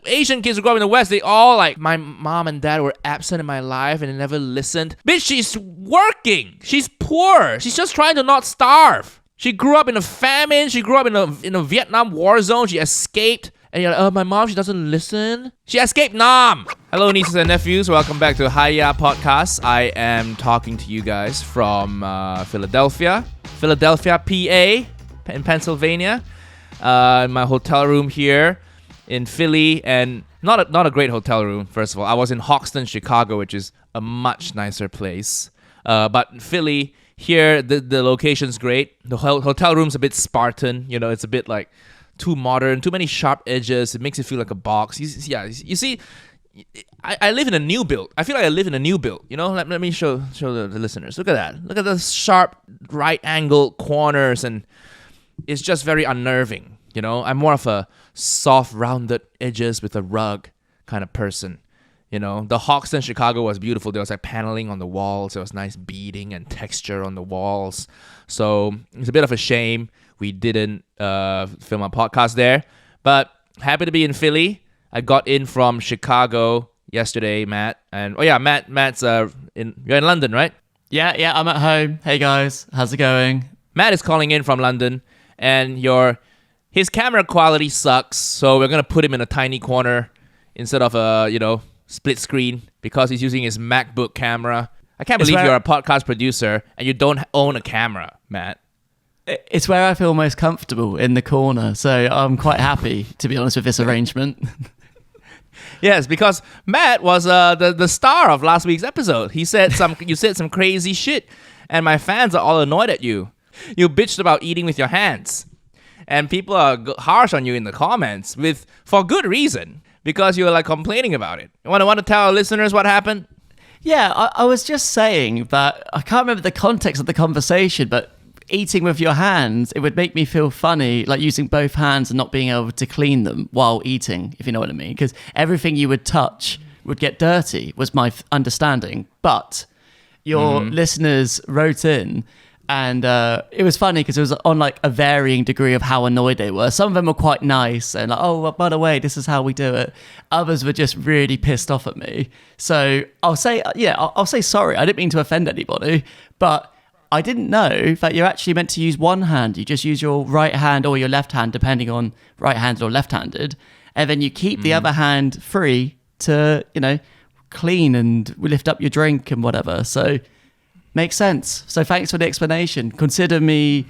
Asian kids who grew up in the West, they all like, my mom and dad were absent in my life and they never listened. Bitch, she's working. She's poor. She's just trying to not starve. She grew up in a famine. She grew up in a Vietnam war zone. She escaped. And you're like, oh, my mom, she doesn't listen. She escaped Nam. Hello, nieces and nephews. Welcome back to Haiyaa Podcast. I am talking to you guys from Philadelphia, PA, in Pennsylvania. In my hotel room here in Philly, and not a great hotel room. First of all, I was in Hoxton, Chicago, which is a much nicer place. But Philly here, the location's great. The hotel room's a bit Spartan. You know, it's a bit like too modern, too many sharp edges. It makes it feel like a box. You see, I live in a new build. I feel like I live in a new build. You know, let me show the listeners. Look at that. Look at the sharp right angle corners, and it's just very unnerving. You know, I'm more of a soft, rounded edges with a rug kind of person. You know, the Hoxton, Chicago was beautiful. There was like paneling on the walls. There was nice beading and texture on the walls. So it's a bit of a shame we didn't film a podcast there. But happy to be in Philly. I got in from Chicago yesterday, Matt. And Matt's you're in London, right? Yeah, I'm at home. Hey guys, how's it going? Matt is calling in from London, and his camera quality sucks. So we're gonna put him in a tiny corner instead of a split screen because he's using his MacBook camera. I can't believe you're a podcast producer and you don't own a camera, Matt. It's where I feel most comfortable, in the corner. So I'm quite happy, to be honest, with this arrangement. Yes, because Matt was the star of last week's episode. You said some crazy shit, and my fans are all annoyed at you. You bitched about eating with your hands, and people are harsh on you in the comments for good reason, because you were like complaining about it. You want to tell our listeners what happened? Yeah, I was just saying that I can't remember the context of the conversation, but eating with your hands, it would make me feel funny, like using both hands and not being able to clean them while eating, if you know what I mean. Because everything you would touch would get dirty, was my understanding. But your listeners wrote in, and it was funny because it was on like a varying degree of how annoyed they were. Some of them were quite nice and like, oh, well, by the way, this is how we do it. Others were just really pissed off at me. So I'll say sorry. I didn't mean to offend anybody, but I didn't know that you're actually meant to use one hand. You just use your right hand or your left hand, depending on right-handed or left-handed. And then you keep the other hand free to, clean and lift up your drink and whatever. So makes sense. So thanks for the explanation. Consider me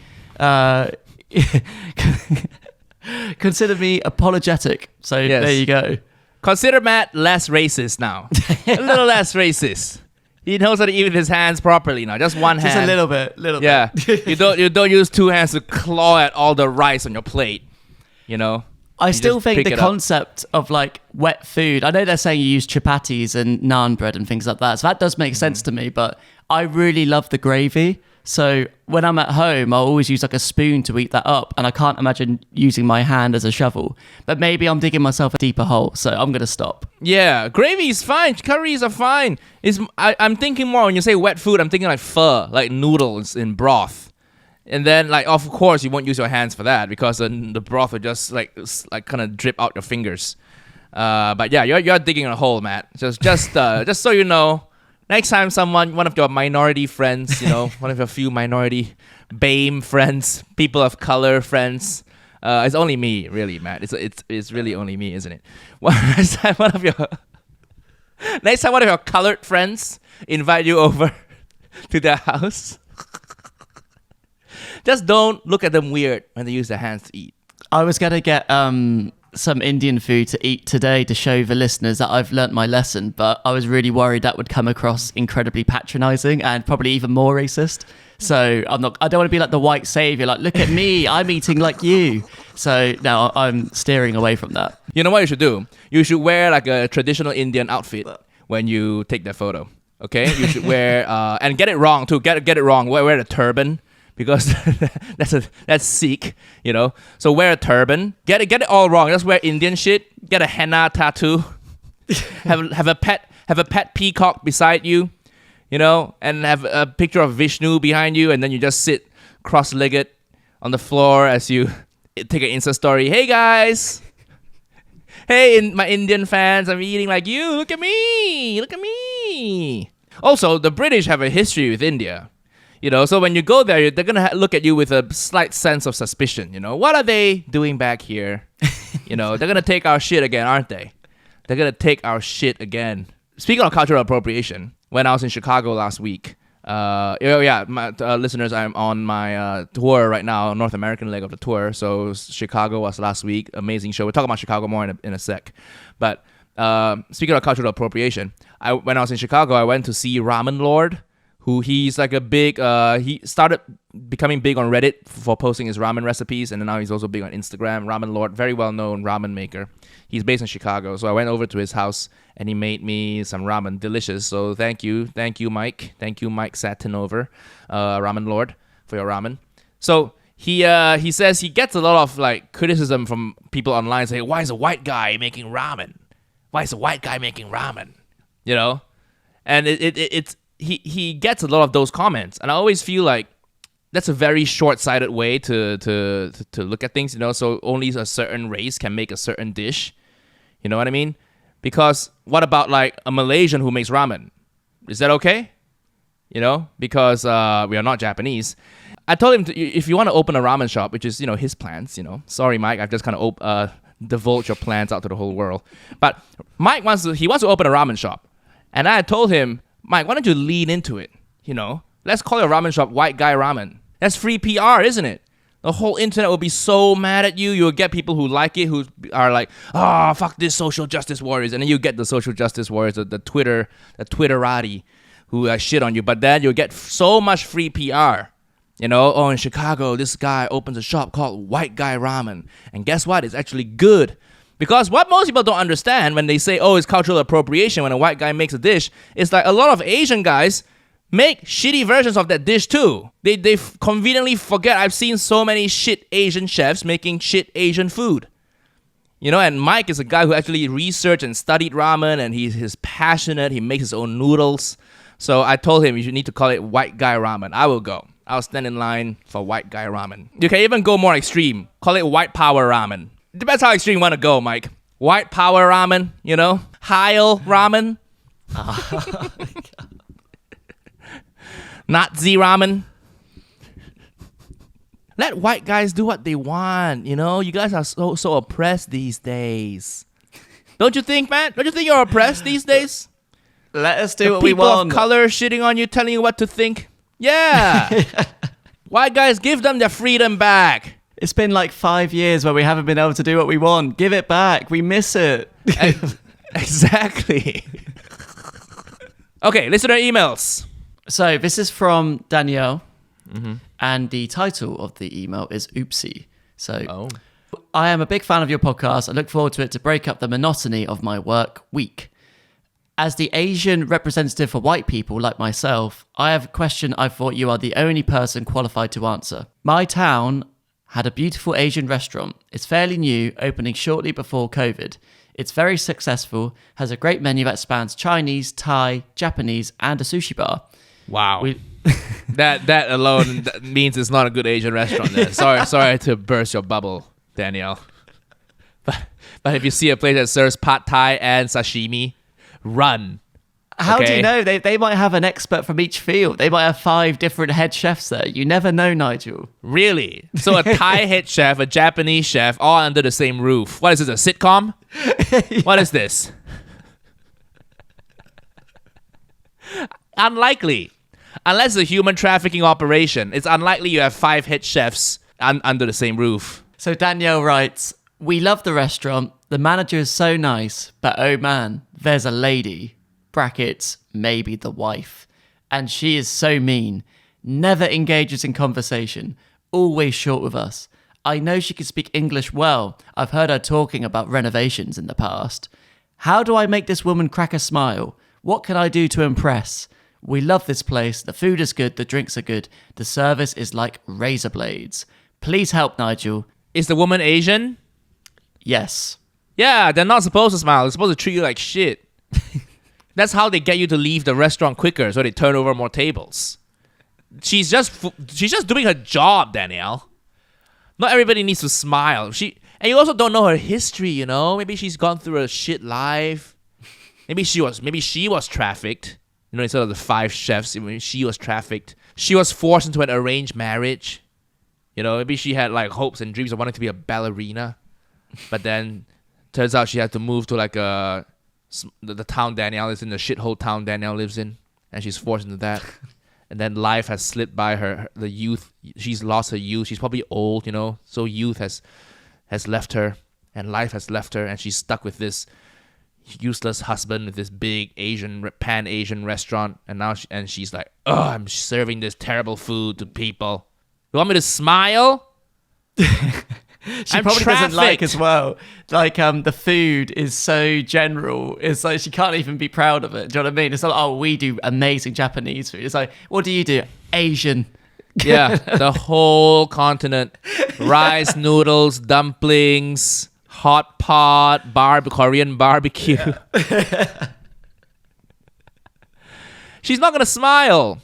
apologetic. So yes. There you go. Consider Matt less racist now. A little less racist. He knows how to eat with his hands properly now. Just one hand. Just a little bit. Yeah. You don't use two hands to claw at all the rice on your plate. I still think the concept of like wet food, I know they're saying you use chapatis and naan bread and things like that. So that does make sense to me, but I really love the gravy. So when I'm at home, I'll always use like a spoon to eat that up. And I can't imagine using my hand as a shovel. But maybe I'm digging myself a deeper hole. So I'm going to stop. Yeah, gravy is fine. Curries are fine. I'm thinking more when you say wet food, I'm thinking like pho, like noodles in broth. And then like, of course, you won't use your hands for that because the broth will just like kind of drip out your fingers. But yeah, you're digging a hole, Matt. Just so you know. Next time one of your minority friends, one of your few minority BAME friends, people of color friends, it's only me, really, Matt. It's really only me, isn't it? Next time one of your colored friends invite you over to their house, just don't look at them weird when they use their hands to eat. I was gonna get some Indian food to eat today to show the listeners that I've learnt my lesson, but I was really worried that would come across incredibly patronizing and probably even more racist. So I don't want to be like the white savior, like, look at me, I'm eating like you. So no, I'm steering away from that. You know what you should do? You should wear like a traditional Indian outfit when you take that photo. Okay? You should wear and get it wrong too. Get it wrong. Wear a turban. Because that's Sikh, So wear a turban. Get it all wrong. Just wear Indian shit. Get a henna tattoo. have a pet peacock beside you, and have a picture of Vishnu behind you, and then you just sit cross-legged on the floor as you take an Insta story. Hey guys, Hey, my Indian fans, I'm eating like you. Look at me. Look at me. Also, the British have a history with India. So when you go there, they're going to look at you with a slight sense of suspicion. What are they doing back here? They're going to take our shit again, aren't they? They're going to take our shit again. Speaking of cultural appropriation, when I was in Chicago last week, listeners, I'm on my tour right now, North American leg of the tour. So Chicago was last week. Amazing show. We'll talk about Chicago more in a sec. But speaking of cultural appropriation, when I was in Chicago, I went to see Ramen Lord, who he's like a big, he started becoming big on Reddit for posting his ramen recipes, and then now he's also big on Instagram. Ramen Lord, very well-known ramen maker. He's based in Chicago, so I went over to his house, and he made me some ramen, delicious. So thank you, Mike. Thank you, Mike Satinover, Ramen Lord, for your ramen. So he says he gets a lot of like criticism from people online saying, why is a white guy making ramen? Why is a white guy making ramen? And it's he gets a lot of those comments, and I always feel like that's a very short-sighted way to look at things. So only a certain race can make a certain dish. You know what I mean? Because what about like a Malaysian who makes ramen? Is that okay? Because we are not Japanese. I told him if you want to open a ramen shop, which is his plans. Sorry, Mike, I've just kind of divulged your plans out to the whole world. But Mike wants to open a ramen shop, and I told him, Mike, why don't you lean into it? Let's call your ramen shop White Guy Ramen. That's free PR, isn't it? The whole internet will be so mad at you. You'll get people who like it, who are like, oh, fuck this social justice warriors. And then you get the social justice warriors, the Twitterati, who shit on you. But then you'll get so much free PR. In Chicago, this guy opens a shop called White Guy Ramen. And guess what? It's actually good. Because what most people don't understand when they say, oh, it's cultural appropriation when a white guy makes a dish, it's like a lot of Asian guys make shitty versions of that dish too. They conveniently forget. I've seen so many shit Asian chefs making shit Asian food. And Mike is a guy who actually researched and studied ramen, and he's passionate. He makes his own noodles. So I told him you need to call it White Guy Ramen. I will go. I'll stand in line for White Guy Ramen. You can even go more extreme. Call it White Power Ramen. Depends how extreme you want to go, Mike. White Power Ramen, Haiyaa Ramen. Nazi Ramen. Let white guys do what they want, You guys are so oppressed these days. Don't you think, man? Don't you think you're oppressed these days? Let us do what we want. want. People of color shitting on you, telling you what to think. Yeah. White guys, give them their freedom back. It's been like 5 years where we haven't been able to do what we want. Give it back. We miss it. Exactly. Okay, listener emails. So this is from Danielle, and the title of the email is Oopsie. So, I am a big fan of your podcast. I look forward to it to break up the monotony of my work week. As the Asian representative for white people like myself, I have a question I thought you are the only person qualified to answer. My town had a beautiful Asian restaurant. It's fairly new, opening shortly before COVID. It's very successful, has a great menu that spans Chinese, Thai, Japanese, and a sushi bar. Wow. That alone means it's not a good Asian restaurant there. Sorry to burst your bubble, Danielle. But if you see a place that serves pad thai and sashimi, run. How do you know? They might have an expert from each field. They might have 5 different head chefs there. You never know, Nigel. Really? So a Thai head chef, a Japanese chef, all under the same roof. What is this, a sitcom? Yeah. What is this? Unlikely. Unless it's a human trafficking operation. It's unlikely you have 5 head chefs under the same roof. So Danielle writes, we love the restaurant. The manager is so nice. But oh man, there's a lady. Brackets, maybe the wife. And she is so mean. Never engages in conversation. Always short with us. I know she can speak English well. I've heard her talking about renovations in the past. How do I make this woman crack a smile? What can I do to impress? We love this place. The food is good. The drinks are good. The service is like razor blades. Please help, Nigel. Is the woman Asian? Yes. Yeah, they're not supposed to smile. They're supposed to treat you like shit. That's how they get you to leave the restaurant quicker, so they turn over more tables. She's just doing her job, Danielle. Not everybody needs to smile. And you also don't know her history, you know? Maybe she's gone through a shit life. Maybe she was trafficked. You know, instead of the 5 chefs, maybe she was trafficked. She was forced into an arranged marriage. You know, maybe she had like hopes and dreams of wanting to be a ballerina. But then turns out she had to move to like the town Danielle is in, the shithole town Danielle lives in. And she's forced into that. And then life has slipped by her, the youth. She's lost her youth. She's probably old, you know. So youth has left her. And life has left her. And she's stuck with this useless husband with this big pan-Asian restaurant. And now she's like, oh, I'm serving this terrible food to people. You want me to smile? She probably doesn't like as well. Like the food is so general. It's like she can't even be proud of it. Do you know what I mean? It's like, oh, we do amazing Japanese food. It's like, what do you do? Asian. Yeah, the whole continent. Rice, noodles, dumplings, hot pot, Korean barbecue. Yeah. She's not gonna smile.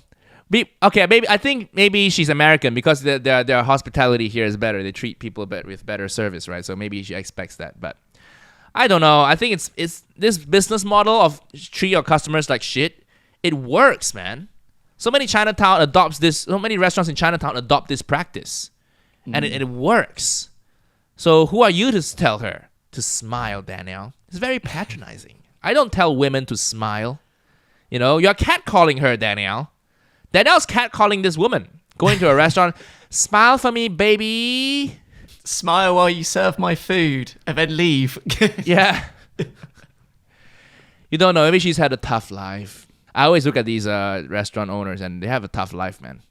I think maybe she's American because their hospitality here is better. They treat people with better service, right? So maybe she expects that. But I don't know. I think it's this business model of treat your customers like shit. It works, man. So many restaurants in Chinatown adopt this practice. And it works. So who are you to tell her to smile, Danielle? It's very patronizing. I don't tell women to smile. You know, you're catcalling her, Danielle. Danielle's catcalling this woman. Going to a restaurant, smile for me, baby. Smile while you serve my food and then leave. Yeah. You don't know. Maybe she's had a tough life. I always look at these restaurant owners and they have a tough life, man.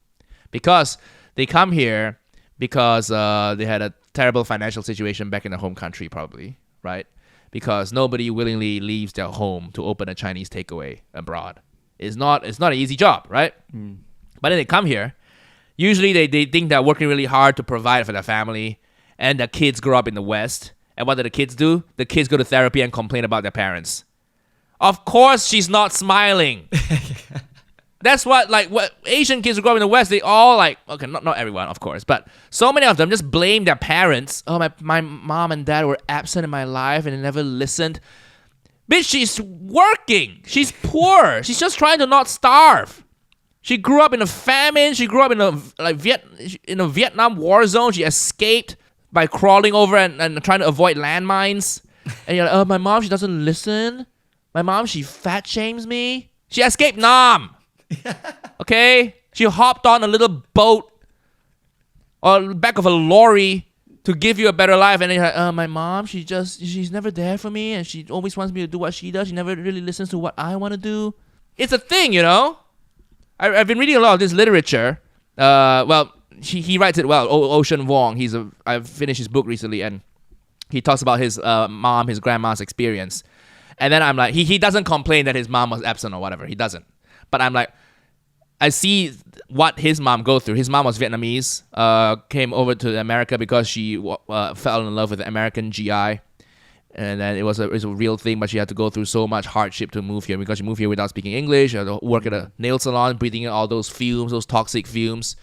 Because they come here because they had a terrible financial situation back in their home country, probably, right? Because nobody willingly leaves their home to open a Chinese takeaway abroad. It's not an easy job, right? But then they come here. Usually they think they're working really hard to provide for their family, and their kids grow up in the West. And what do the kids do? The kids go to therapy and complain about their parents. Of course she's not smiling. That's what Asian kids who grow up in the West, they all okay, not everyone, of course, but so many of them just blame their parents. Oh, my mom and dad were absent in my life and they never listened. Bitch, she's working. She's poor. She's just trying to not starve. She grew up in a famine. She grew up in a Vietnam war zone. She escaped by crawling over and trying to avoid landmines. And you're like, oh, my mom, she doesn't listen. My mom, she fat shames me. She escaped Nam. Okay? She hopped on a little boat or back of a lorry to give you a better life, and then you're like, my mom, she's never there for me, and she always wants me to do what she does. She never really listens to what I want to do. It's a thing, you know? I've been reading a lot of this literature. He writes it well. Ocean Vuong. I've finished his book recently, and he talks about his his grandma's experience. And then I'm like, he doesn't complain that his mom was absent or whatever. He doesn't. But I'm like, I see what his mom go through. His mom was Vietnamese, came over to America because she fell in love with the American GI. And then it was a real thing, but she had to go through so much hardship to move here because she moved here without speaking English. She had to work at a nail salon, breathing in all those fumes, those toxic fumes.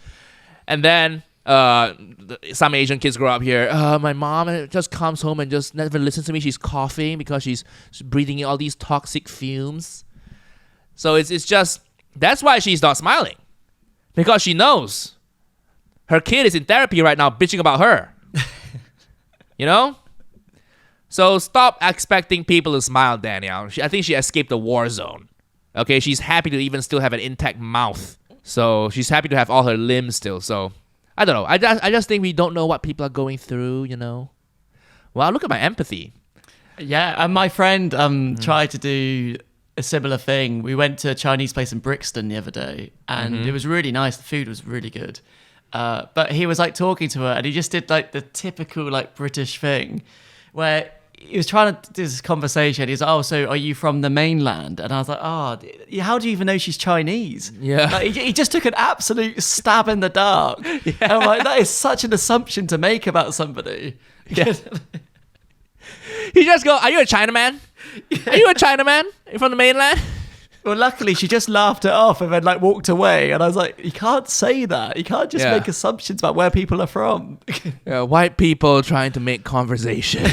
And then some Asian kids grow up here. My mom just comes home and just never listens to me. She's coughing because she's breathing in all these toxic fumes. So it's just... That's why she's not smiling. Because she knows her kid is in therapy right now bitching about her. You know? So stop expecting people to smile, Danielle. I think she escaped the war zone. Okay? She's happy to even still have an intact mouth. So she's happy to have all her limbs still. So I don't know. I just think we don't know what people are going through, you know? Wow, look at my empathy. Yeah, and my friend tried to do a similar thing. We went to a Chinese place in Brixton the other day, and it was really nice. The food was really good. But he was talking to her, and he just did the typical British thing where he was trying to do this conversation. He's like, oh, so are you from the mainland? And I was like, oh, how do you even know she's Chinese? Yeah. He just took an absolute stab in the dark. Yeah. And I'm like, that is such an assumption to make about somebody. Yeah. He just go, are you a Chinaman? Yeah. Are you a Chinaman? Are you from the mainland? Well, luckily she just laughed it off and then like walked away. And I was like, you can't say that. You can't just make assumptions about where people are from. Yeah, white people trying to make conversation.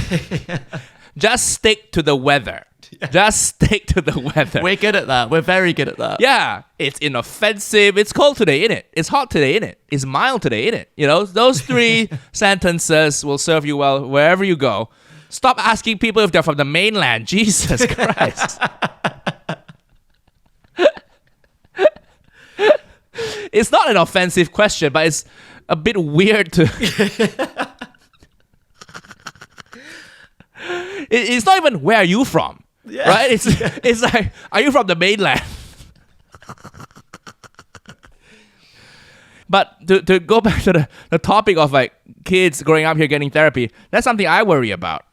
Just stick to the weather. Yeah. Just stick to the weather. We're good at that. We're very good at that. Yeah, it's inoffensive. It's cold today, innit? It's hot today, innit? It's mild today, innit? You know, those 3 sentences will serve you well wherever you go. Stop asking people if they're from the mainland. Jesus Christ. It's not an offensive question, but it's a bit weird to... It's not even where are you from, right? It's like, are you from the mainland? But to go back to the topic of like kids growing up here getting therapy, that's something I worry about.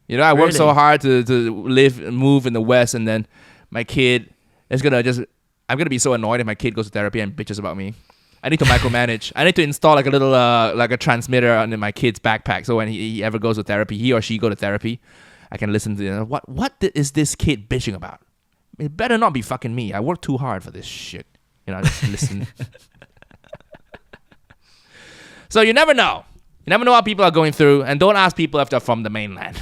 You know, I work so hard to live and move in the West, and then my kid is I'm gonna be so annoyed if my kid goes to therapy and bitches about me. I need to micromanage. I need to install like a little like a transmitter under my kid's backpack, so when he ever goes to therapy, he or she go to therapy, I can listen to what is this kid bitching about? It better not be fucking me. I work too hard for this shit. You know, just listen. So you never know. You never know what people are going through, and don't ask people if they're from the mainland.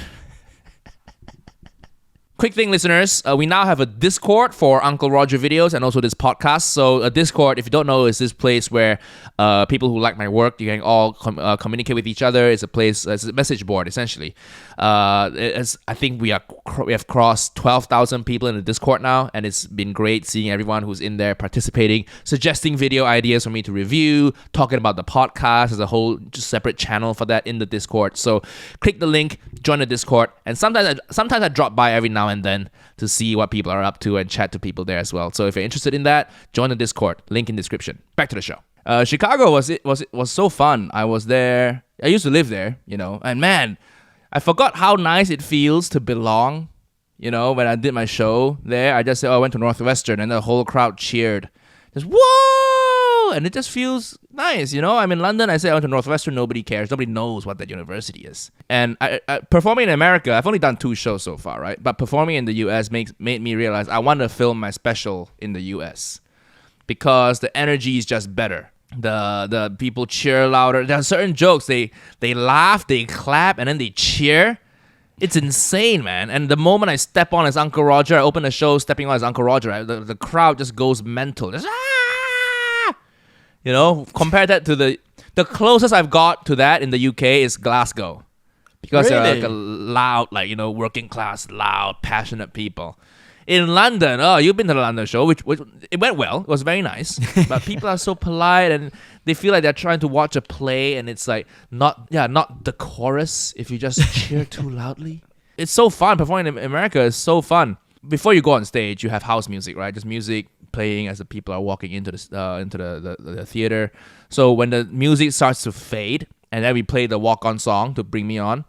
Quick thing, listeners, we now have a Discord for Uncle Roger videos and also this podcast. So a Discord, if you don't know, is this place where people who like my work, you can all communicate with each other. It's a place, it's a message board, essentially. I think we have crossed 12,000 people in the Discord now, and it's been great seeing everyone who's in there participating, suggesting video ideas for me to review, talking about the podcast. There's a whole just separate channel for that in the Discord. So click the link, join the Discord, and sometimes I drop by every now and then to see what people are up to and chat to people there as well. So if you're interested in that, join the Discord. Link in description. Back to the show. Chicago was so fun. I was there. I used to live there, you know, and man, I forgot how nice it feels to belong. You know, when I did my show there, I just said, I went to Northwestern, and the whole crowd cheered. Just, whoa! And it just feels nice, you know? I'm in London, I say I went to Northwestern, nobody cares. Nobody knows what that university is. And I performing in America, I've only done 2 shows so far, right? But performing in the US made me realize I want to film my special in the US because the energy is just better. The people cheer louder. There are certain jokes, they laugh, they clap, and then they cheer. It's insane, man. And the moment I step on as Uncle Roger, I open the show stepping on as Uncle Roger, the crowd just goes mental. Just, you know, compare that to the closest I've got to that in the UK is Glasgow. Because they're like a loud, like, you know, working class, loud, passionate people. In London, you've been to the London show, which it went well. It was very nice. But people are so polite, and they feel like they're trying to watch a play, and it's like not decorous if you just cheer too loudly. It's so fun. Performing in America is so fun. Before you go on stage, you have house music, right? Just music playing as the people are walking into the theater. So when the music starts to fade, and then we play the walk-on song to bring me on.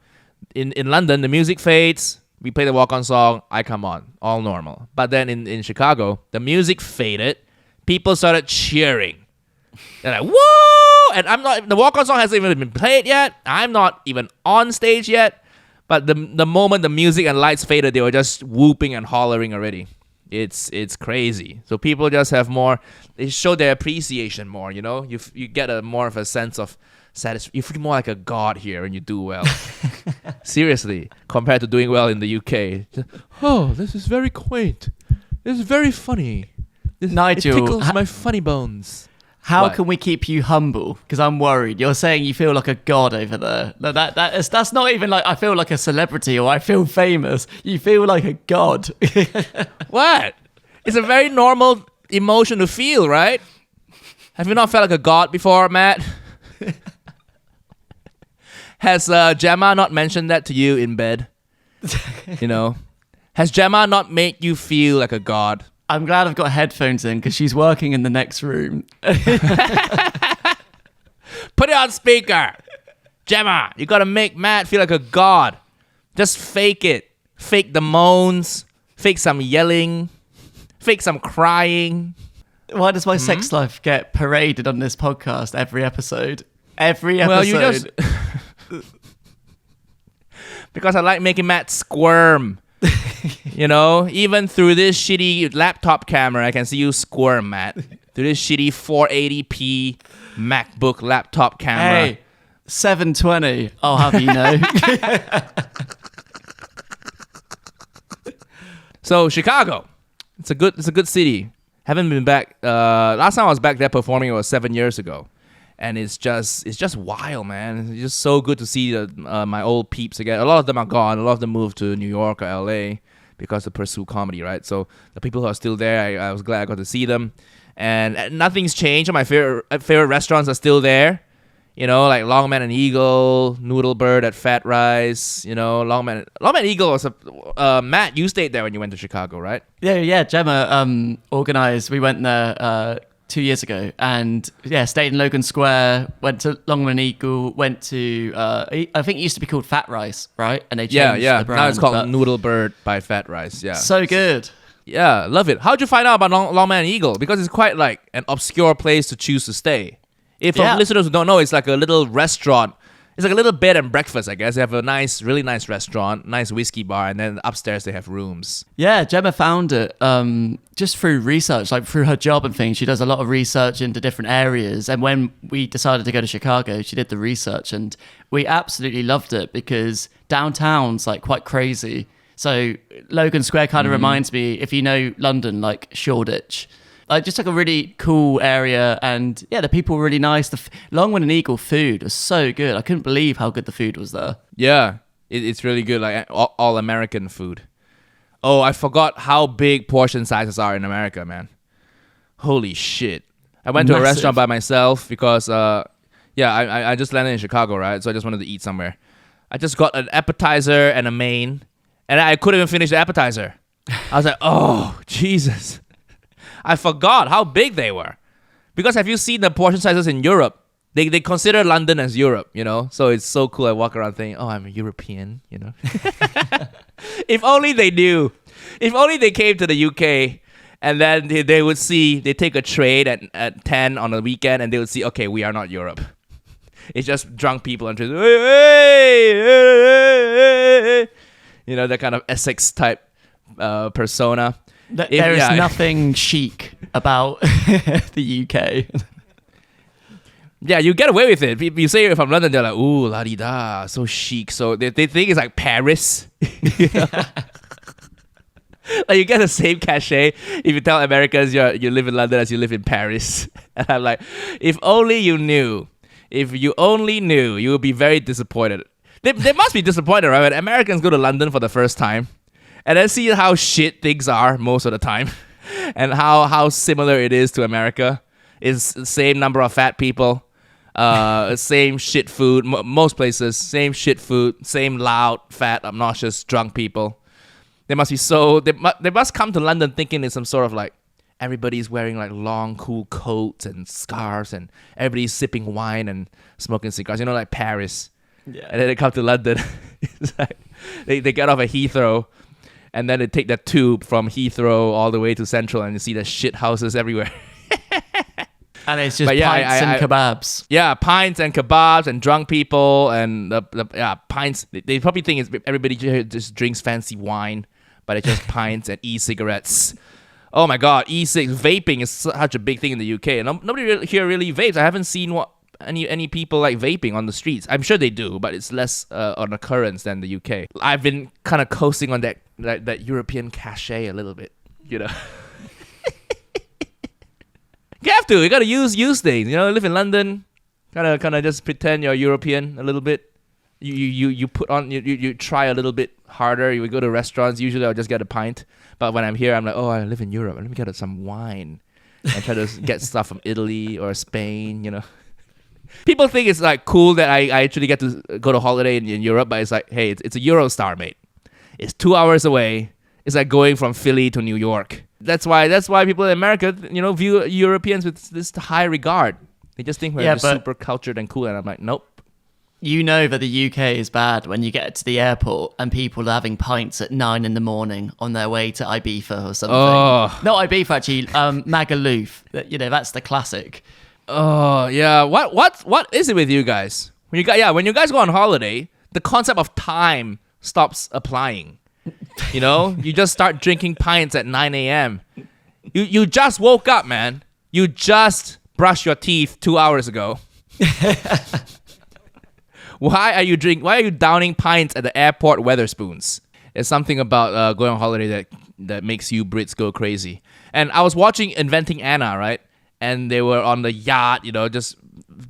In London, the music fades. We play the walk-on song, I come on, all normal. But then in Chicago, the music faded. People started cheering. They're like, whoa! And the walk-on song hasn't even been played yet. I'm not even on stage yet. But the moment the music and lights faded, they were just whooping and hollering already. It's crazy. So people just have more, they show their appreciation more, you know? You get more of a sense of satisfaction. You feel more like a god here when you do well. Seriously, compared to doing well in the UK. Oh, this is very quaint. This is very funny. Nigel, it tickles my funny bones. How can we keep you humble? Because I'm worried. You're saying you feel like a god over there. That's not even like I feel like a celebrity or I feel famous. You feel like a god. What? It's a very normal emotion to feel, right? Have you not felt like a god before, Matt? Has Gemma not mentioned that to you in bed? You know? Has Gemma not made you feel like a god? I'm glad I've got headphones in because she's working in the next room. Put it on speaker. Gemma, you gotta make Matt feel like a god. Just fake it. Fake the moans. Fake some yelling. Fake some crying. Why does my sex life get paraded on this podcast every episode? Every episode. Well, you just... because I like making Matt squirm. You know, even through this shitty laptop camera, I can see you squirm, Matt. Through this shitty 480p MacBook laptop camera. Hey, 720. I'll have you know. So Chicago, it's a good city. Haven't been back. Last time I was back there performing was 7 years ago, and it's just wild, man. It's just so good to see my old peeps again. A lot of them are gone. A lot of them moved to New York or LA because to pursue comedy, right? So the people who are still there, I was glad I got to see them, and nothing's changed. My favorite restaurants are still there. You know, like Longman and Eagle, Noodle Bird at Fat Rice. You know, Longman Eagle was Matt, you stayed there when you went to Chicago, right? Yeah. Gemma organized. We went there 2 years ago, and stayed in Logan Square. Went to Longman Eagle. Went to I think it used to be called Fat Rice, right? And they changed the brand. Now it's called Noodle Bird by Fat Rice. Yeah, so good. Yeah, love it. How'd you find out about Longman Eagle? Because it's quite like an obscure place to choose to stay. If listeners who don't know, it's like a little restaurant. It's like a little bed and breakfast, I guess. They have a really nice restaurant, nice whiskey bar, and then upstairs they have rooms. Yeah, Gemma found it just through research, like through her job and things. She does a lot of research into different areas. And when we decided to go to Chicago, she did the research, and we absolutely loved it because downtown's like quite crazy. So Logan Square kind of reminds me, if you know London, like Shoreditch. Just like a really cool area, and the people were really nice. The Longman and Eagle food was so good. I couldn't believe how good the food was there. Yeah, it's really good, like all American food. Oh, I forgot how big portion sizes are in America, man. Holy shit. I went to a restaurant by myself because, I just landed in Chicago, right? So I just wanted to eat somewhere. I just got an appetizer and a main, and I couldn't even finish the appetizer. I was like, oh, Jesus. I forgot how big they were. Because have you seen the portion sizes in Europe? They consider London as Europe, you know? So it's so cool. I walk around thinking, oh, I'm a European, you know? If only they knew. If only they came to the UK and then they would see, they take a trade at 10 on the weekend and they would see, okay, we are not Europe. It's just drunk people and just, hey, you know, that kind of Essex type persona. There is nothing chic about the UK. Yeah, you get away with it. You say you're from London, they're like, ooh, la-di-da, so chic. So they think it's like Paris. You know? Like you get the same cachet if you tell Americans you live in London as you live in Paris. And I'm like, if only you knew. If you only knew, you would be very disappointed. They must be disappointed, right? When Americans go to London for the first time and then see how shit things are most of the time and how similar it is to America. It's the same number of fat people, same shit food, most places, same shit food, same loud, fat, obnoxious, drunk people. They must be they must come to London thinking it's some sort of like, everybody's wearing like long, cool coats and scarves and everybody's sipping wine and smoking cigars, you know, like Paris. Yeah. And then they come to London. It's like they get off at Heathrow. And then they take that tube from Heathrow all the way to Central and you see the shit houses everywhere. And it's just pints and kebabs. Yeah, pints and kebabs and drunk people and pints. They probably think everybody just drinks fancy wine, but it's just pints and e-cigarettes. Oh my God, e-cigs. Vaping is such a big thing in the UK. And nobody here really vapes. I haven't seen any people like vaping on the streets. I'm sure they do, but it's less an occurrence than the UK. I've been kind of coasting on that European cachet a little bit, you know. You have to. You gotta use things. You know, live in London, kind of just pretend you're European a little bit. You put on you try a little bit harder. You would go to restaurants. Usually I'll just get a pint, but when I'm here, I'm like, oh, I live in Europe. Let me get some wine and try to get stuff from Italy or Spain. You know. People think it's like cool that I actually get to go to holiday in Europe, but it's like, hey, it's a Eurostar, mate. It's 2 hours away. It's like going from Philly to New York. That's why people in America, you know, view Europeans with this high regard. They just think we're just super cultured and cool, and I'm like, nope. You know that the UK is bad when you get to the airport and people are having pints at 9 a.m. on their way to Ibiza or something. Oh. Not Ibiza, actually. Magaluf. You know, that's the classic. Oh yeah, what is it with you guys? When you guys go on holiday, the concept of time stops applying. You know, you just start drinking pints at 9 a.m. You just woke up, man. You just brushed your teeth 2 hours ago. Why are you downing pints at the airport Weatherspoons? There's something about going on holiday that makes you Brits go crazy. And I was watching Inventing Anna, right? And they were on the yacht, you know, just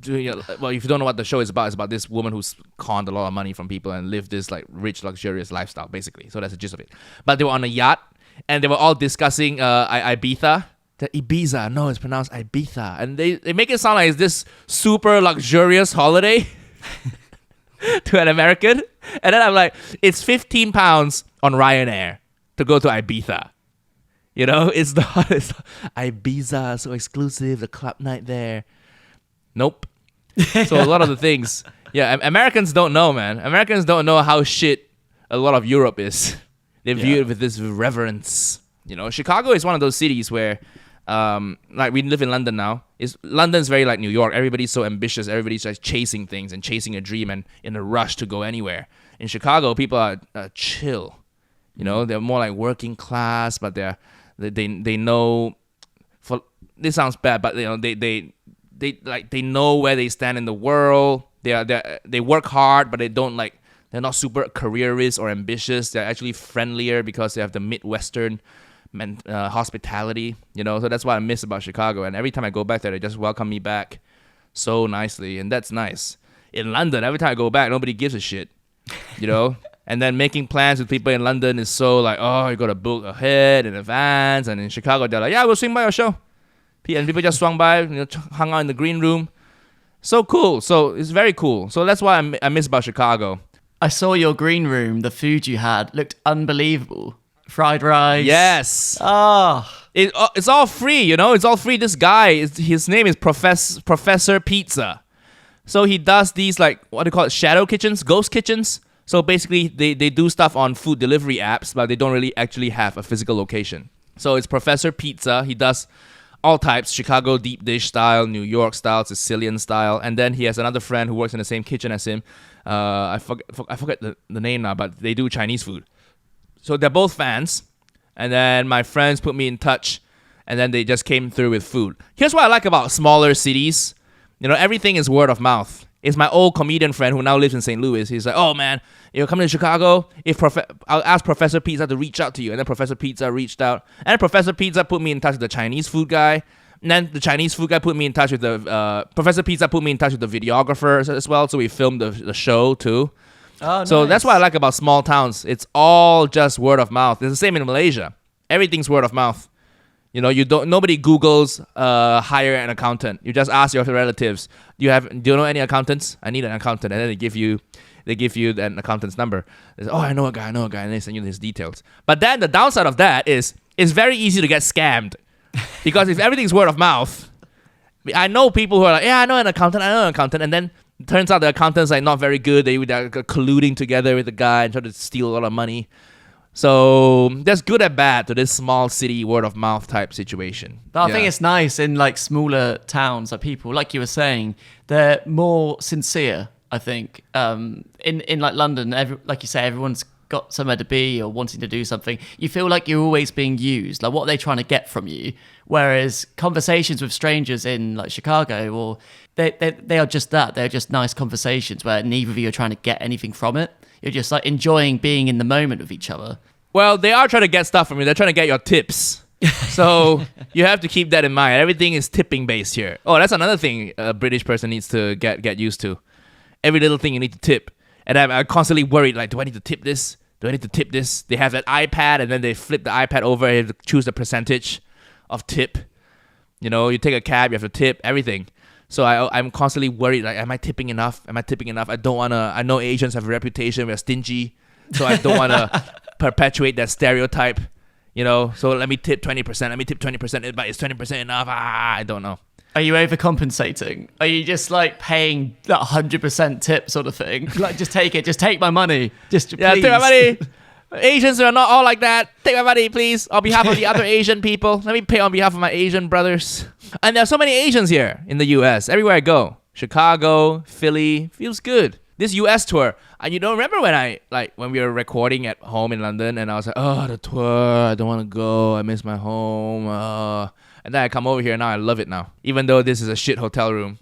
doing. Well, if you don't know what the show is about, it's about this woman who's conned a lot of money from people and lived this like rich, luxurious lifestyle, basically. So that's the gist of it. But they were on a yacht and they were all discussing Ibiza. The Ibiza, no, it's pronounced Ibiza, and they make it sound like it's this super luxurious holiday to an American. And then I'm like, it's £15 on Ryanair to go to Ibiza. You know, it's Ibiza, so exclusive, the club night there. Nope. So a lot of the things, Americans don't know, man. Americans don't know how shit a lot of Europe is. They view it with this reverence. You know, Chicago is one of those cities where, like we live in London now. London's very like New York. Everybody's so ambitious. Everybody's just chasing things and chasing a dream and in a rush to go anywhere. In Chicago, people are chill. You know, they're more like working class, but they know. For this sounds bad, but you know they know where they stand in the world. They work hard, but they're not super careerist or ambitious. They're actually friendlier because they have the Midwestern hospitality. You know, so that's what I miss about Chicago. And every time I go back there, they just welcome me back so nicely, and that's nice. In London, every time I go back, nobody gives a shit. You know. And then making plans with people in London is so like, oh, you got to book ahead in advance. And in Chicago, they're like, yeah, we'll swing by your show. And people just swung by, you know, hung out in the green room. So cool. So it's very cool. So that's why I miss about Chicago. I saw your green room. The food you had looked unbelievable. Fried rice. Yes. It's all free, you know. It's all free. This guy, his name is Professor Pizza. So he does these like, what do you call it? Shadow kitchens, ghost kitchens. So basically, they do stuff on food delivery apps, but they don't really actually have a physical location. So it's Professor Pizza. He does all types, Chicago deep dish style, New York style, Sicilian style. And then he has another friend who works in the same kitchen as him. I forget the name now, but they do Chinese food. So they're both fans. And then my friends put me in touch, and then they just came through with food. Here's what I like about smaller cities. You know, everything is word of mouth. It's my old comedian friend who now lives in St. Louis. He's like, oh man, you're coming to Chicago? I'll ask Professor Pizza to reach out to you. And then Professor Pizza reached out. And Professor Pizza put me in touch with the Chinese food guy. And then the Chinese food guy put me in touch with Professor Pizza put me in touch with the videographer as well. So we filmed the show too. Oh, nice. So that's what I like about small towns. It's all just word of mouth. It's the same in Malaysia. Everything's word of mouth. You know, nobody Googles hire an accountant. You just ask your relatives. Do you know any accountants? I need an accountant, and then they give you an accountant's number. They say, oh, I know a guy, and they send you his details. But then the downside of that is it's very easy to get scammed, because if everything's word of mouth, I know people who are like, yeah, I know an accountant, and then it turns out the accountant's like not very good. They're colluding together with the guy and try to steal a lot of money. So there's good and bad to this small city word of mouth type situation. But I think it's nice in like smaller towns, like people, like you were saying, they're more sincere. I think in like London, like you say, everyone's got somewhere to be or wanting to do something. You feel like you're always being used. Like, what are they trying to get from you? Whereas conversations with strangers in like Chicago, or they are just that. They're just nice conversations where neither of you are trying to get anything from it. You're just like enjoying being in the moment with each other. Well, they are trying to get stuff from you. They're trying to get your tips. So you have to keep that in mind. Everything is tipping based here. Oh, that's another thing a British person needs to get used to. Every little thing you need to tip. And I'm constantly worried, like, do I need to tip this? Do I need to tip this? They have that iPad, and then they flip the iPad over and you have to choose the percentage of tip. You know, you take a cab, you have to tip, everything. So I'm constantly worried, like, am I tipping enough? I don't want to, I know Asians have a reputation, we're stingy. So I don't want to perpetuate that stereotype, you know. So let me tip 20%, let me tip 20%, but is 20% enough? I don't know. Are you overcompensating? Are you just like paying that 100% tip sort of thing? Like, just take it, just take my money. Just please. Take my money. Asians are not all like that. Take my money, please, on behalf of the other Asian people. Let me pay on behalf of my Asian brothers. And there are so many Asians here in the US. Everywhere I go. Chicago, Philly, feels good. This US tour. You don't remember when we were recording at home in London and I was like, oh, the tour, I don't want to go. I miss my home. And then I come over here and now I love it now. Even though this is a shit hotel room,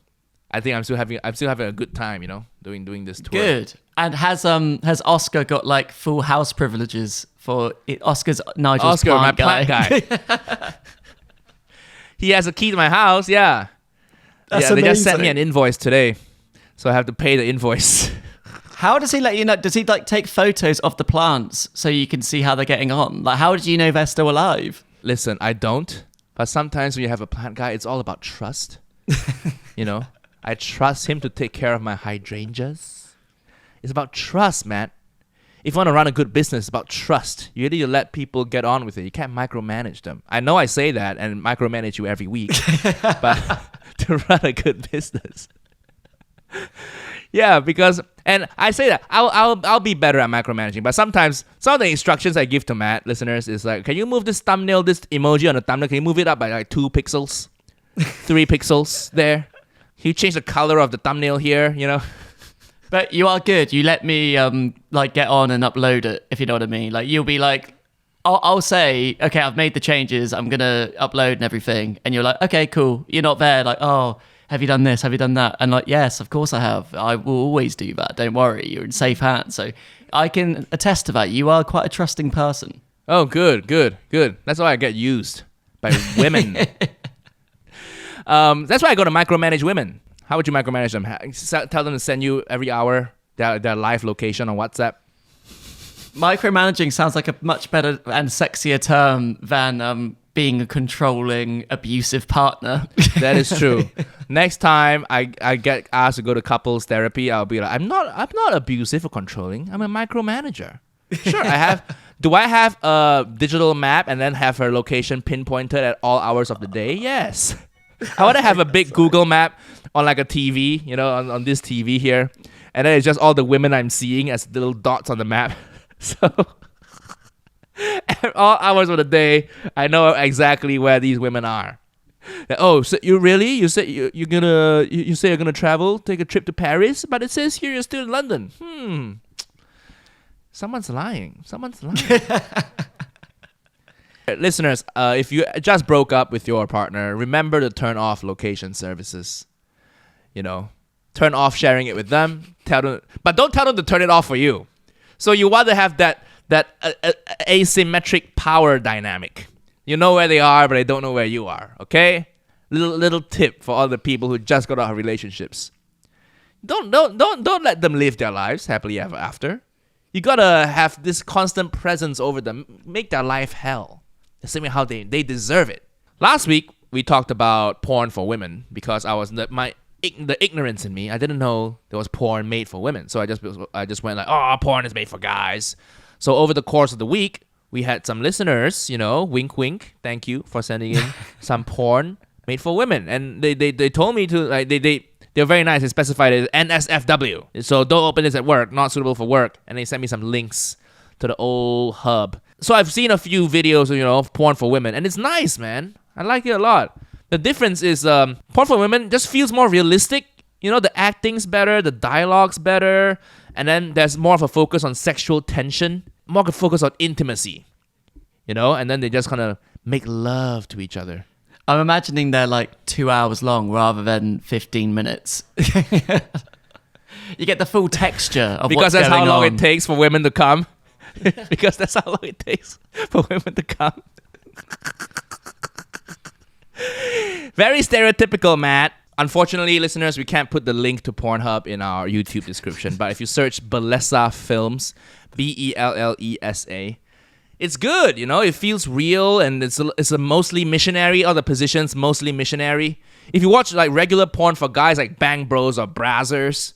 I think I'm still having a good time, doing this tour. Good. And has Oscar got like full house privileges for it? Oscar's Nigel's plant guy. He has a key to my house. Yeah. That's They just sent amazing. me an invoice today, so I have to pay the invoice. How does he let you know? Does he like take photos of the plants so you can see how they're getting on? Like, how do you know they're still alive? Listen, I don't. But sometimes when you have a plant guy, it's all about trust. I trust him to take care of my hydrangeas. It's about trust, man. If you want to run a good business, it's about trust. You need to let people get on with it. You can't micromanage them. I know I say that and micromanage you every week, but to run a good business. Yeah, and I say that I'll be better at micromanaging, but sometimes some of the instructions I give to Matt, listeners, is like, can you move this thumbnail, this emoji on the thumbnail, can you move it up by like 2 pixels, 3 pixels there? Can you change the color of the thumbnail here, But you are good. You let me get on and upload it, if you know what I mean. Like, you'll be like, I'll say, okay, I've made the changes. I'm going to upload and everything. And you're like, okay, cool. You're not there. Like, oh, have you done this? Have you done that? And like, yes, of course I have. I will always do that. Don't worry. You're in safe hands. So I can attest to that. You are quite a trusting person. Oh, good. That's why I get used by women. That's why I go to micromanage women. How would you micromanage them? Tell them to send you every hour their live location on WhatsApp. Micromanaging sounds like a much better and sexier term than being a controlling, abusive partner. That is true. Next time I get asked to go to couples therapy, I'll be like, I'm not abusive or controlling. I'm a micromanager. Sure, do I have a digital map and then have her location pinpointed at all hours of the day? Yes. I want to have a big Google map on like a TV, on this TV here. And then it's just all the women I'm seeing as little dots on the map. So at all hours of the day, I know exactly where these women are. Oh, so you said you say you're gonna travel, take a trip to Paris, but it says here you're still in London. Someone's lying. Listeners, if you just broke up with your partner, remember to turn off location services. Turn off sharing it with them. Tell them, but don't tell them to turn it off for you. So you want to have that asymmetric power dynamic. You know where they are, but they don't know where you are. Okay? Little tip for all the people who just got out of relationships. Don't let them live their lives happily ever after. You gotta have this constant presence over them. Make their life hell. The same way how they deserve it. Last week we talked about porn for women because the ignorance in me, I didn't know there was porn made for women. So I just went like, oh, porn is made for guys. So over the course of the week, we had some listeners, wink wink, thank you for sending in some porn made for women. And they told me to, like, they're very nice. They specified it as NSFW. So don't open this at work, not suitable for work. And they sent me some links to the old hub. So I've seen a few videos, of porn for women. And it's nice, man. I like it a lot. The difference is porn for women just feels more realistic. The acting's better, the dialogue's better, and then there's more of a focus on sexual tension, more of a focus on intimacy, and then they just kind of make love to each other. I'm imagining they're like 2 hours long rather than 15 minutes. You get the full texture of because what's that's going how long on. it takes for women to come. Because that's how long it takes for women to come. Very stereotypical, Matt. Unfortunately, listeners, we can't put the link to Pornhub in our YouTube description. But if you search Bellesa Films, Bellesa, it's good. It feels real and it's a mostly missionary. All the positions mostly missionary. If you watch like regular porn for guys like Bang Bros or Brazzers,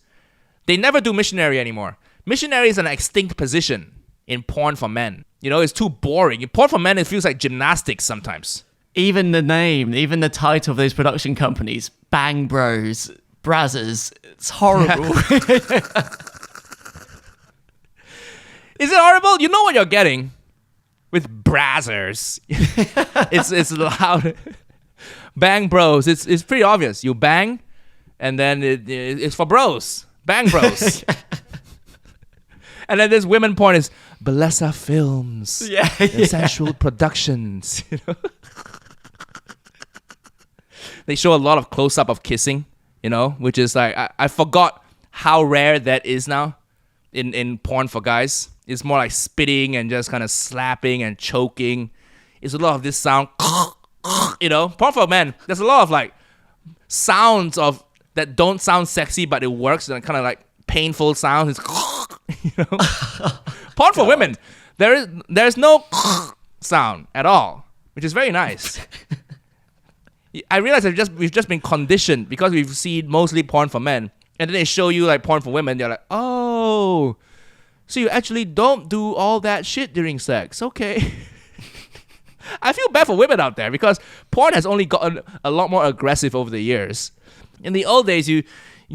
they never do missionary anymore. Missionary is an extinct position in porn for men. It's too boring. In porn for men, it feels like gymnastics sometimes. Even the name, even the title of those production companies, Bang Bros, Brazzers, it's horrible. Is it horrible? You know what you're getting with Brazzers. It's loud. Bang Bros. It's pretty obvious. You bang, and then it's for bros. Bang Bros. And then this women porn is Balesa Films. Yeah, The Sensual Productions. You know? They show a lot of close-up of kissing, you know, which is like, I forgot how rare that is now in porn for guys. It's more like spitting and just kind of slapping and choking. It's a lot of this sound, you know. Porn for men, there's a lot of like sounds of that don't sound sexy, but it works, and kind of like painful sounds. It's, you know. Porn for women, there's no sound at all, which is very nice. I realize we've just been conditioned because we've seen mostly porn for men, and then they show you like porn for women. They're like, oh, so you actually don't do all that shit during sex? Okay. I feel bad for women out there because porn has only gotten a lot more aggressive over the years. In the old days, you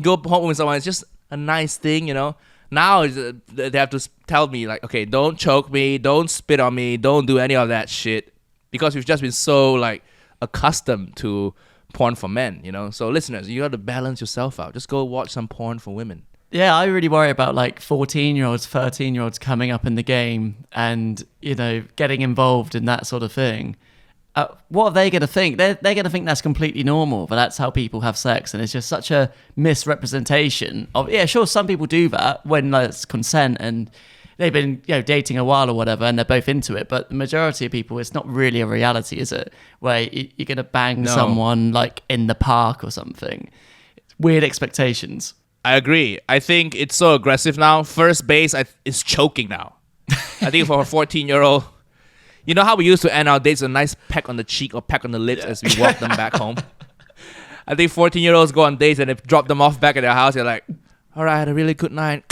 go home with someone, it's just a nice thing, you know. Now they have to tell me like, okay, don't choke me, don't spit on me, don't do any of that shit, because we've just been so like accustomed to porn for men, you know. So listeners, you got to balance yourself out. Just go watch some porn for women. Yeah, I really worry about like 14-year-olds, 13-year-olds coming up in the game and, you know, getting involved in that sort of thing. What are they going to think? They're going to think that's completely normal, but that's how people have sex. And it's just such a misrepresentation of, yeah, sure, some people do that when there's consent and they've been, you know, dating a while or whatever and they're both into it. But the majority of people, it's not really a reality, is it? Where you're going to bang someone like in the park or something. It's weird expectations. I agree. I think it's so aggressive now. First base is choking now. I think for a 14-year-old, you know how we used to end our dates with a nice peck on the cheek or peck on the lips as we walk them back home? I think 14-year-olds go on dates and they drop them off back at their house. They're like, all right, I had a really good night.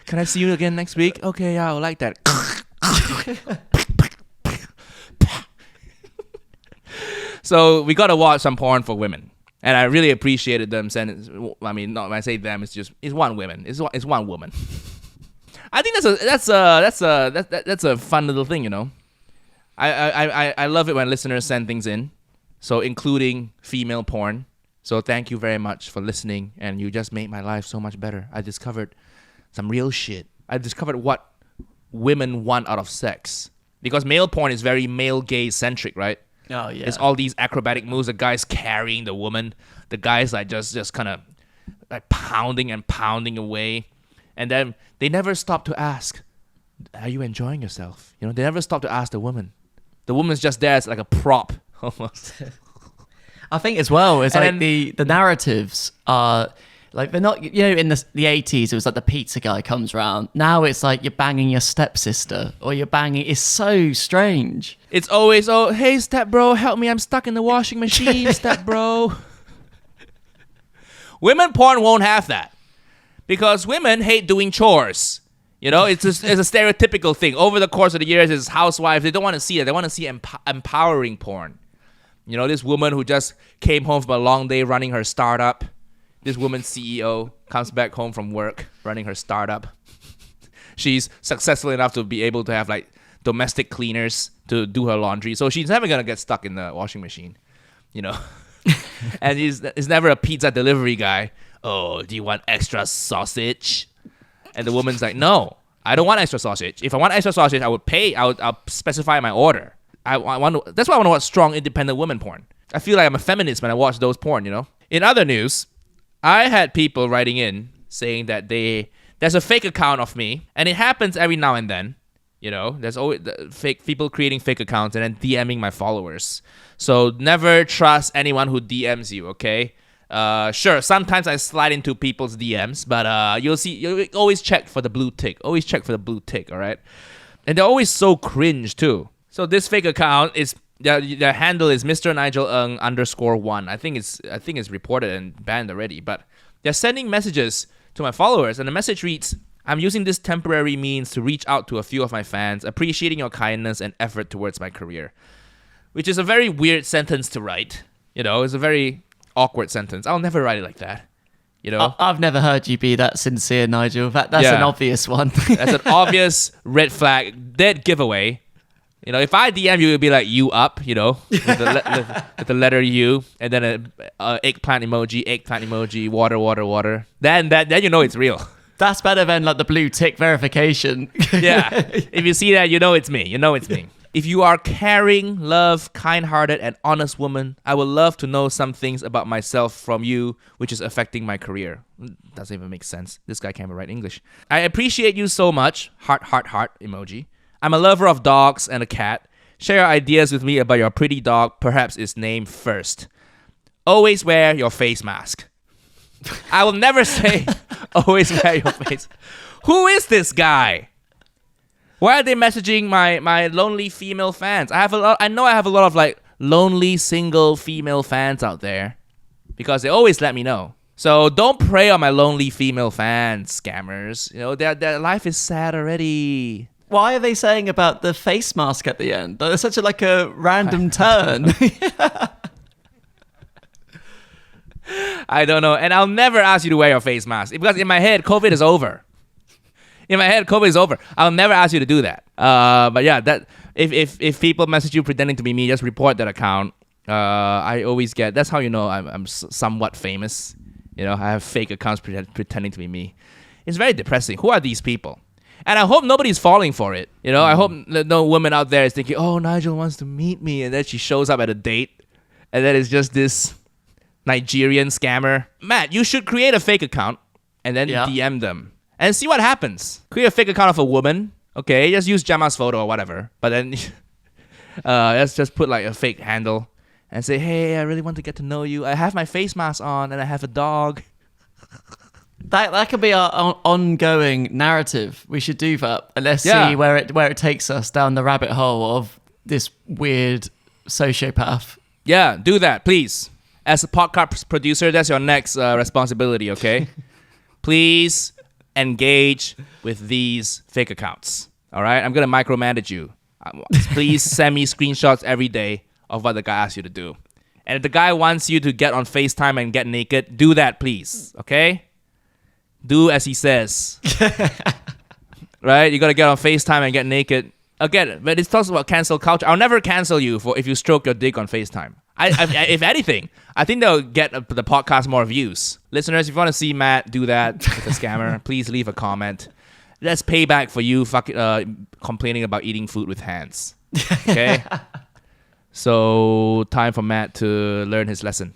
Can I see you again next week? Okay, yeah, I would like that. So we gotta watch some porn for women, and I really appreciated them sending. I mean, not when I say them, it's one woman. It's one woman. I think that's a fun little thing, you know. I love it when listeners send things in, so including female porn. So thank you very much for listening, and you just made my life so much better. I discovered some real shit. I discovered what women want out of sex, because male porn is very male gaze centric, right? Oh yeah. It's all these acrobatic moves. The guy's carrying the woman. The guy's like just kind of like pounding and pounding away, and then they never stop to ask, "Are you enjoying yourself?" You know, they never stop to ask the woman. The woman's just there as like a prop almost. I think as well, it's And like then- the narratives are like, they're not, you know, in the 80s it was like the pizza guy comes around. Now it's like you're banging your stepsister or you're banging. It's so strange. It's always, oh, hey, step bro, help me, I'm stuck in the washing machine, step bro. Women porn won't have that because women hate doing chores. You know, it's a stereotypical thing. Over the course of the years, it's housewives. They don't want to see it. They want to see empowering porn. You know, this woman who just came home from a long day running her startup. This woman CEO comes back home from work running her startup. She's successful enough to be able to have like domestic cleaners to do her laundry. So she's never going to get stuck in the washing machine, you know. And he's never a pizza delivery guy. Oh, do you want extra sausage? And the woman's like, no, I don't want extra sausage. If I want extra sausage, I would pay. I'll specify my order. That's why I want to watch strong, independent women porn. I feel like I'm a feminist when I watch those porn, you know. In other news, I had people writing in saying that there's a fake account of me, and it happens every now and then. You know, there's always fake people creating fake accounts and then DMing my followers. So never trust anyone who DMs you, okay? Sure, sometimes I slide into people's DMs, but you'll always check for the blue tick. Always check for the blue tick, all right? And they're always so cringe too. So this fake account is their handle is Mr. Nigel _1. I think it's reported and banned already, but they're sending messages to my followers, and the message reads, I'm using this temporary means to reach out to a few of my fans, appreciating your kindness and effort towards my career. Which is a very weird sentence to write. You know, it's a very awkward sentence. I'll never write it like that. You know? I've never heard you be that sincere, Nigel. That's an obvious one. That's an obvious red flag, dead giveaway. You know, if I DM you, it would be like you up, you know, with the letter U, and then a eggplant emoji, water. Then you know it's real. That's better than like the blue tick verification. Yeah. If you see that, you know it's me. You know it's me. If you are caring, love, kind-hearted, and honest woman, I would love to know some things about myself from you, which is affecting my career. Doesn't even make sense. This guy can't even write English. I appreciate you so much. Heart emoji. I'm a lover of dogs and a cat. Share ideas with me about your pretty dog. Perhaps its name first. Always wear your face mask. I will never say always wear your face. Who is this guy? Why are they messaging my lonely female fans? I know I have a lot of like lonely single female fans out there because they always let me know. So don't prey on my lonely female fans, scammers. You know, their life is sad already. Why are they saying about the face mask at the end? That's such a random turn. I don't know. And I'll never ask you to wear your face mask because in my head, COVID is over. I'll never ask you to do that. But yeah, that if people message you pretending to be me, just report that account. I always get. That's how you know I'm somewhat famous. You know, I have fake accounts pretending to be me. It's very depressing. Who are these people? And I hope nobody's falling for it. You know, I hope no woman out there is thinking, oh, Nigel wants to meet me, and then she shows up at a date, and then it's just this Nigerian scammer. Matt, you should create a fake account and then DM them. And see what happens. Create a fake account of a woman. Okay, just use Gemma's photo or whatever. But then let's just put like a fake handle and say, hey, I really want to get to know you. I have my face mask on and I have a dog. That could be our ongoing narrative. We should do that. And let's see where it takes us down the rabbit hole of this weird sociopath. Yeah, do that, please. As a podcast producer, that's your next responsibility, okay? Please engage with these fake accounts. All right, I'm gonna micromanage you. Please send me screenshots every day of what the guy asks you to do. And if the guy wants you to get on FaceTime and get naked, do that, please. Okay? Do as he says. Right? You gotta get on FaceTime and get naked. Again, but it talks about cancel culture. I'll never cancel you for if you stroke your dick on FaceTime. If anything, I think they'll get the podcast more views. Listeners, if you want to see Matt do that with a scammer, please leave a comment. That's payback for you complaining about eating food with hands. Okay? So, time for Matt to learn his lesson.